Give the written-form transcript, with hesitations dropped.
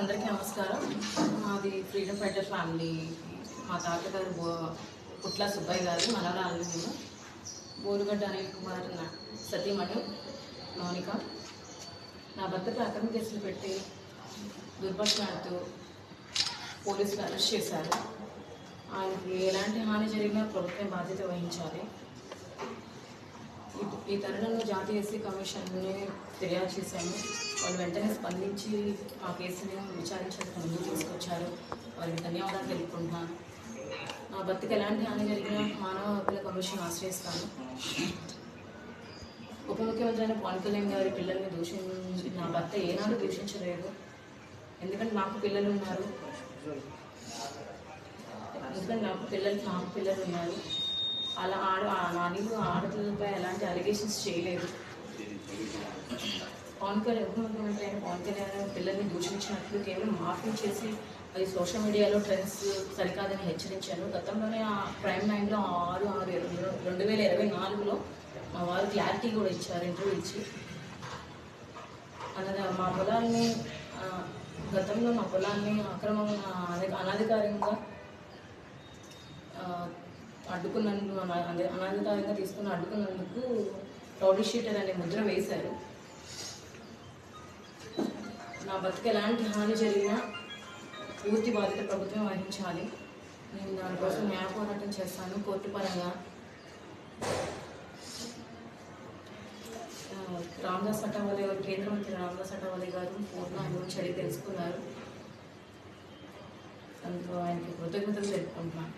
అందరికీ నమస్కారం. మాది ఫ్రీడమ్ ఫైటర్ ఫ్యామిలీ. మా తాతగారు పుట్ల సుబ్బయ్య గారు, మనవరాలు మేము. బోరుగడ్డ అనిల్ కుమార్ సతీమణి మౌనిక. నా భర్తపై అక్రమ కేసులు పెట్టి దుర్భాషలాడుతూ పోలీసులు అరెస్ట్ చేశారు. ఆయనకి ఎలాంటి హాని జరిగినా ప్రభుత్వం బాధ్యత వహించాలి. ఈ తరుణంలో జాతీయ ఎస్సీ కమిషన్ని ఫిర్యాదు చేశాము. వాళ్ళు వెంటనే స్పందించి ఆ కేసుని విచారించడానికి ముందుకు తీసుకొచ్చారు. వారికి ధన్యవాదాలు తెలుపుకుంటున్నాను. నా భర్తకి ఎలాంటి హాని జరిగినా మానవ హక్కుల కమిషన్ ఆశ్రయిస్తాను. ఉప ముఖ్యమంత్రి అయిన పవన్ కళ్యాణ్ గారి పిల్లల్ని నా భర్త ఏనాడు దూషించలేదు. ఎందుకంటే నాకు పిల్లలు ఉన్నారు. నాకు పిల్లలు ఉన్నారు. అలా నానిలు ఆడపిల్లలపై ఎలాంటి అలిగేషన్స్ చేయలేదు. ఉప ముఖ్యమంత్రి అయిన పవన్ కళ్యాణ్ పిల్లల్ని దూషించినట్లు కేవలం మార్పింగ్ చేసి అది సోషల్ మీడియాలో ట్రెండ్స్ సరికాదని హెచ్చరించారు. గతంలోనే ఆ ప్రైమ్ 9లో 6/6/2024లో మా వారు క్లారిటీ కూడా ఇచ్చారు, ఇంటర్వ్యూ ఇచ్చి. మా పొలాల్ని గతంలో మా పొలాన్ని అక్రమంగా అనధికారికంగా అనాధికారంగా తీసుకుని అడ్డుకున్నందుకు రౌడీ షీటర్ అనే ముద్ర వేశారు. నా బతుకు ఎలాంటి హాని జరిగినా పూర్తి బాధ్యత ప్రభుత్వం వహించాలి. నేను దానికోసం న్యాయ పోరాటం చేస్తాను. కోర్టు పరంగా రామదాస్ అఠావలే గారు, కేంద్ర మంత్రి రామదాస్ అఠావలే గారు పూర్ణ గురించి అడిగి తెలుసుకున్నారు. అందులో ఆయనకి కృతజ్ఞతలు తెలుపుకుంటున్నాను.